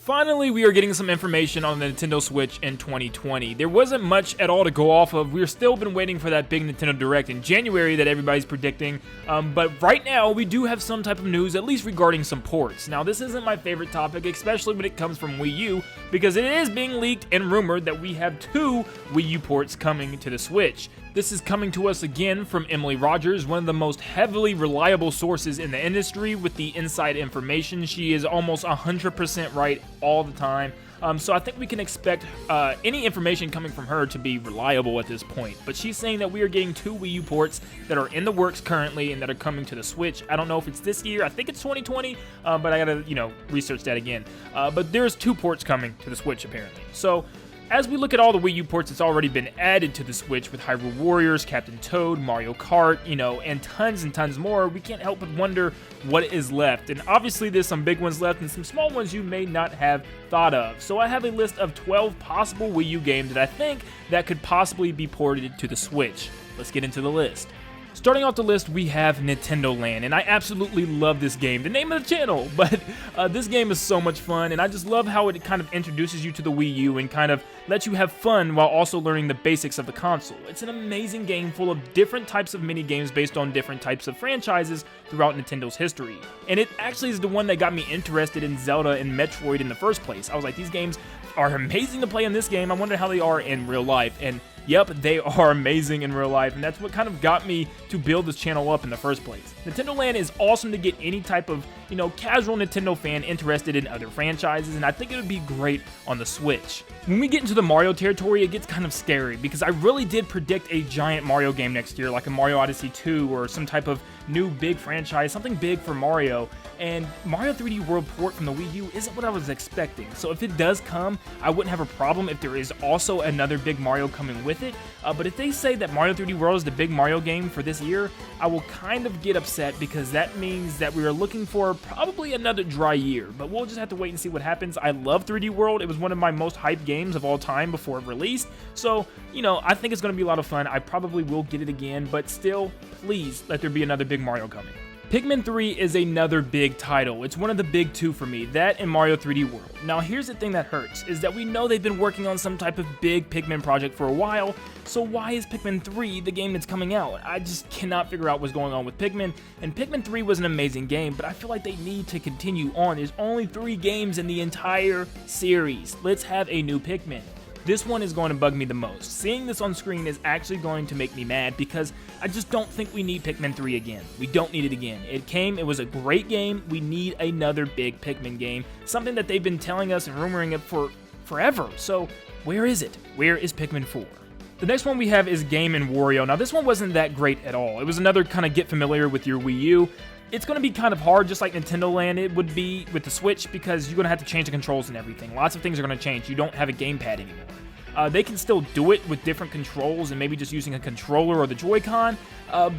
Finally, we are getting some information on the Nintendo Switch in 2020. There wasn't much at all to go off of. We've still been waiting for that big Nintendo Direct in January that everybody's predicting. But right now, we do have some type of news, at least regarding some ports. Now, this isn't my favorite topic, especially when it comes from Wii U, because it is being leaked and rumored that we have 2 Wii U ports coming to the Switch. This is coming to us again from Emily Rogers, one of the most heavily reliable sources in the industry with the inside information. She is almost 100% right all the time. So I think we can expect any information coming from her to be reliable at this point. But she's saying that we are getting 2 Wii U ports that are in the works currently and that are coming to the Switch. I don't know if it's this year. I think it's 2020, but I gotta, research that again. But there's 2 ports coming to the Switch apparently. So as we look at all the Wii U ports that's already been added to the Switch with Hyrule Warriors, Captain Toad, Mario Kart, and tons more, we can't help but wonder what is left. And obviously there's some big ones left and some small ones you may not have thought of. So I have a list of 12 possible Wii U games that I think that could possibly be ported to the Switch. Let's get into the list. Starting off the list, we have Nintendo Land, and I absolutely love this game, the name of the channel, but this game is so much fun, and I just love how it kind of introduces you to the Wii U and kind of lets you have fun while also learning the basics of the console. It's an amazing game full of different types of mini games based on different types of franchises throughout Nintendo's history, and it actually is the one that got me interested in Zelda and Metroid in the first place. I was like, these games are amazing to play in this game, I wonder how they are in real life, and yep, they are amazing in real life, and that's what kind of got me to build this channel up in the first place. Nintendo Land is awesome to get any type of, casual Nintendo fan interested in other franchises, and I think it would be great on the Switch. When we get into the Mario territory, it gets kind of scary, because I really did predict a giant Mario game next year, like a Mario Odyssey 2, or some type of new big franchise, something big for Mario, and Mario 3D World port from the Wii U isn't what I was expecting. So if it does come, I wouldn't have a problem if there is also another big Mario coming with it, but if they say that Mario 3D World is the big Mario game for this year, I will kind of get upset, because that means that we are looking for probably another dry year, but we'll just have to wait and see what happens. I love 3D World. It was one of my most hyped games of all time before it released, so, I think it's going to be a lot of fun. I probably will get it again, but still, please let there be another big Mario coming. Pikmin 3 is another big title. It's one of the big 2 for me, that and Mario 3D World. Now here's the thing that hurts, is that we know they've been working on some type of big Pikmin project for a while, so why is Pikmin 3 the game that's coming out? I just cannot figure out what's going on with Pikmin, and Pikmin 3 was an amazing game, but I feel like they need to continue on. There's only 3 games in the entire series. Let's have a new Pikmin. This one is going to bug me the most. Seeing this on screen is actually going to make me mad, because I just don't think we need Pikmin 3 again. We don't need it again. It was a great game. We need another big Pikmin game. Something that they've been telling us and rumoring it for forever. So where is it? Where is Pikmin 4? The next one we have is Game & Wario. Now this one wasn't that great at all. It was another kind of get familiar with your Wii U. It's going to be kind of hard, just like Nintendo Land it would be with the Switch, because you're going to have to change the controls and everything. Lots of things are going to change. You don't have a gamepad anymore. They can still do it with different controls and maybe just using a controller or the Joy-Con,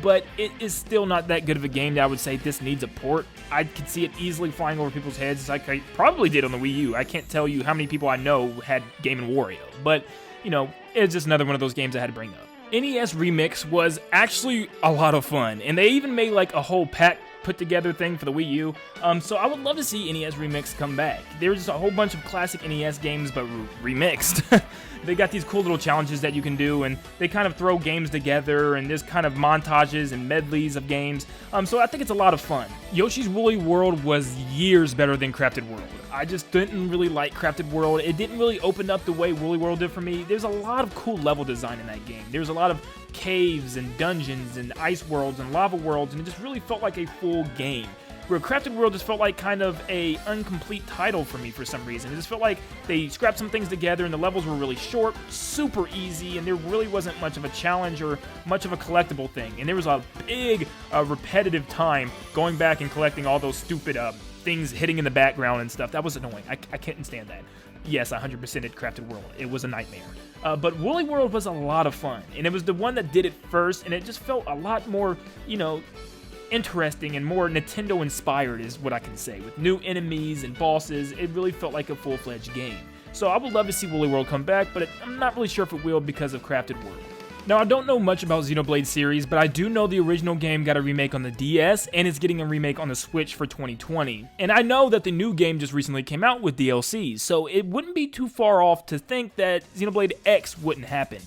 but it is still not that good of a game that I would say this needs a port. I could see it easily flying over people's heads, like I probably did on the Wii U. I can't tell you how many people I know had Game & Wario, but, it's just another one of those games I had to bring up. NES Remix was actually a lot of fun, and they even made like a whole pack put together thing for the Wii U, so I would love to see NES Remix come back. There's a whole bunch of classic NES games, but remixed. They got these cool little challenges that you can do, and they kind of throw games together, and there's kind of montages and medleys of games, so I think it's a lot of fun. Yoshi's Woolly World was years better than Crafted World. I just didn't really like Crafted World. It didn't really open up the way Woolly World did for me. There's a lot of cool level design in that game. There's a lot of caves and dungeons and ice worlds and lava worlds, and it just really felt like a full game. Where Crafted World just felt like kind of a incomplete title for me for some reason. It just felt like they scrapped some things together and the levels were really short, super easy, and there really wasn't much of a challenge or much of a collectible thing. And there was a big repetitive time going back and collecting all those stupid things hitting in the background and stuff. That was annoying. I couldn't stand that. Yes, 100% at Crafted World. It was a nightmare. But Woolly World was a lot of fun, and it was the one that did it first, and it just felt a lot more, interesting and more Nintendo inspired is what I can say. With new enemies and bosses, it really felt like a full-fledged game. So I would love to see Woolly World come back, but I'm not really sure if it will because of Crafted World. Now, I don't know much about Xenoblade series, but I do know the original game got a remake on the DS, and it's getting a remake on the Switch for 2020. And I know that the new game just recently came out with DLCs, so it wouldn't be too far off to think that Xenoblade X wouldn't happen.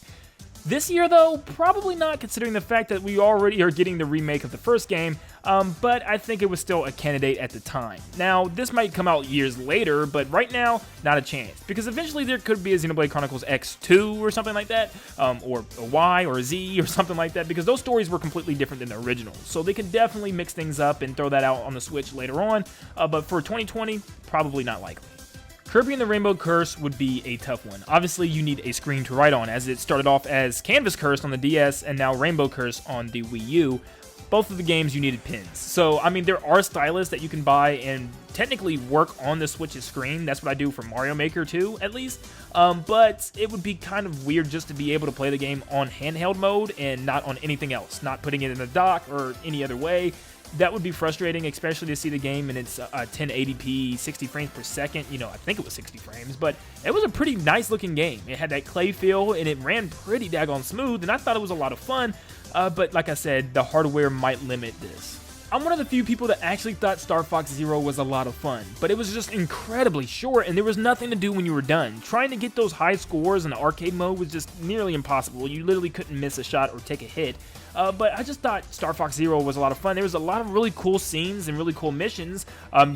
This year, though, probably not, considering the fact that we already are getting the remake of the first game, but I think it was still a candidate at the time. Now, this might come out years later, but right now, not a chance, because eventually there could be a Xenoblade Chronicles X2 or something like that, or a Y or a Z or something like that, because those stories were completely different than the originals, so they can definitely mix things up and throw that out on the Switch later on, but for 2020, probably not likely. Kirby and the Rainbow Curse would be a tough one. Obviously, you need a screen to write on, as it started off as Canvas Curse on the DS and now Rainbow Curse on the Wii U. Both of the games you needed pins. So, I mean, there are stylus that you can buy and technically work on the Switch's screen. That's what I do for Mario Maker 2, at least. But it would be kind of weird just to be able to play the game on handheld mode and not on anything else, not putting it in a dock or any other way. That would be frustrating, especially to see the game in its 1080p, 60 frames per second. You know, I think it was 60 frames, but it was a pretty nice looking game. It had that clay feel, and it ran pretty daggone smooth, and I thought it was a lot of fun. But like I said, the hardware might limit this. I'm one of the few people that actually thought Star Fox Zero was a lot of fun, but it was just incredibly short, and there was nothing to do when you were done. Trying to get those high scores in the arcade mode was just nearly impossible. You literally couldn't miss a shot or take a hit. But I just thought Star Fox Zero was a lot of fun. There was a lot of really cool scenes and really cool missions.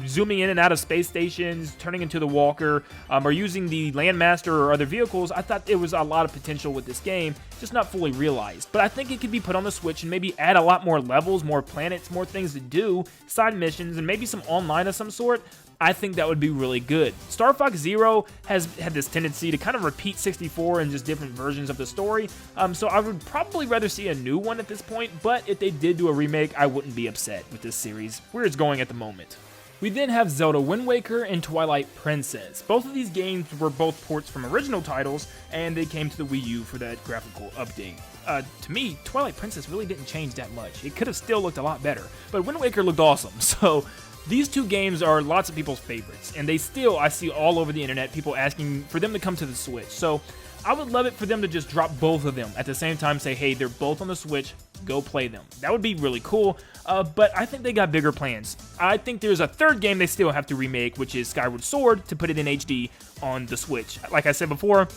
Zooming in and out of space stations, turning into the Walker, or using the Landmaster or other vehicles. I thought there was a lot of potential with this game, just not fully realized. But I think it could be put on the Switch and maybe add a lot more levels, more planets, more things to do, side missions, and maybe some online of some sort. I think that would be really good. Star Fox Zero has had this tendency to kind of repeat 64 and just different versions of the story, so I would probably rather see a new one at this point, but if they did do a remake, I wouldn't be upset with this series, where it's going at the moment. We then have Zelda Winwaker and Twilight Princess. Both of these games were both ports from original titles, and they came to the Wii U for that graphical update. To me, Twilight Princess really didn't change that much. It could have still looked a lot better, but Wind Waker looked awesome, so these two games are lots of people's favorites, and I see all over the internet, people asking for them to come to the Switch. So I would love it for them to just drop both of them at the same time, say, hey, they're both on the Switch, go play them. That would be really cool, but I think they got bigger plans. I think there's a third game they still have to remake, which is Skyward Sword, to put it in HD on the Switch. Like I said before,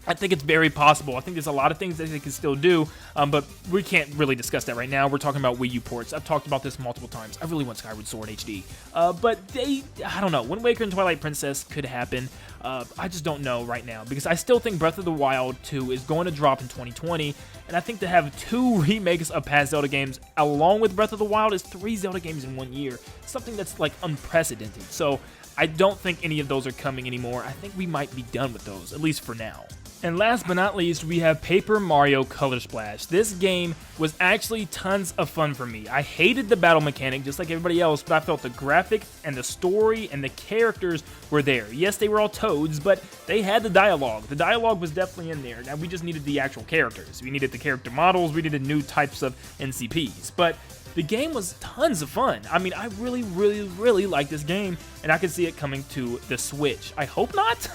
I think it's very possible. I think there's a lot of things that they can still do, but we can't really discuss that right now. We're talking about Wii U ports. I've talked about this multiple times. I really want Skyward Sword HD. But I don't know. Wind Waker and Twilight Princess could happen. I just don't know right now, because I still think Breath of the Wild 2 is going to drop in 2020, and I think to have 2 remakes of past Zelda games along with Breath of the Wild is 3 Zelda games in 1 year. Something that's like unprecedented. So I don't think any of those are coming anymore. I think we might be done with those, at least for now. And last but not least, we have Paper Mario Color Splash. This game was actually tons of fun for me. I hated the battle mechanic just like everybody else, but I felt the graphic and the story and the characters were there. Yes, they were all toads, but they had the dialogue. The dialogue was definitely in there. Now, we just needed the actual characters. We needed the character models. We needed new types of NCPs. But the game was tons of fun. I mean, I really like this game, and I can see it coming to the Switch. I hope not,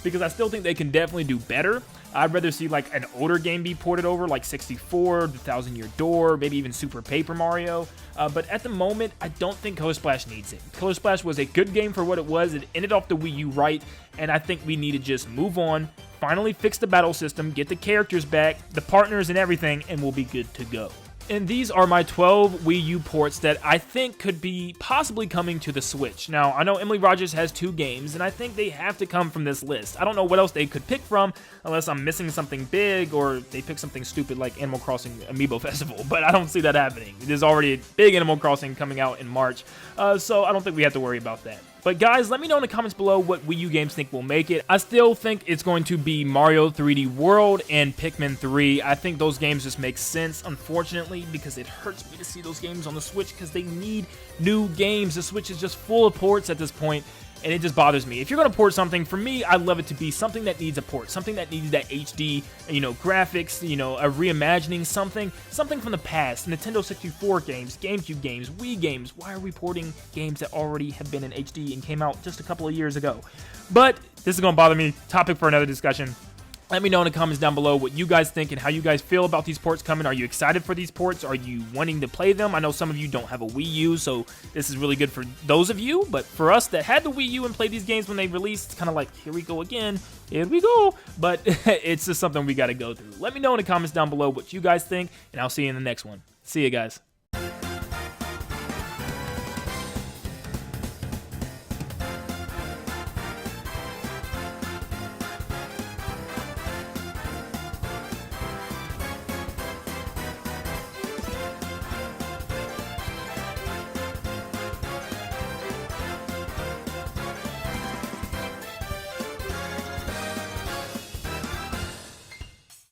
because I still think they can definitely do better. I'd rather see like an older game be ported over, like 64, The Thousand Year Door, maybe even Super Paper Mario. But at the moment, I don't think Color Splash needs it. Color Splash was a good game for what it was. It ended off the Wii U right, and I think we need to just move on, finally fix the battle system, get the characters back, the partners and everything, and we'll be good to go. And these are my 12 Wii U ports that I think could be possibly coming to the Switch. Now, I know Emily Rogers has 2 games, and I think they have to come from this list. I don't know what else they could pick from, unless I'm missing something big, or they pick something stupid like Animal Crossing Amiibo Festival, but I don't see that happening. There's already a big Animal Crossing coming out in March, so I don't think we have to worry about that. But guys, let me know in the comments below what Wii U games think will make it. I still think it's going to be Mario 3D World and Pikmin 3. I think those games just make sense, unfortunately, because it hurts me to see those games on the Switch because they need new games. The Switch is just full of ports at this point, and it just bothers me. If you're going to port something, for me, I'd love it to be something that needs a port, something that needs that HD, graphics, a reimagining, something from the past. Nintendo 64 games, GameCube games, Wii games. Why are we porting games that already have been in HD and came out just a couple of years ago? But this is going to bother me. Topic for another discussion. Let me know in the comments down below what you guys think and how you guys feel about these ports coming. Are you excited for these ports? Are you wanting to play them? I know some of you don't have a Wii U, so this is really good for those of you. But for us that had the Wii U and played these games when they released, it's kind of like, here we go again. Here we go. But it's just something we got to go through. Let me know in the comments down below what you guys think, and I'll see you in the next one. See you guys.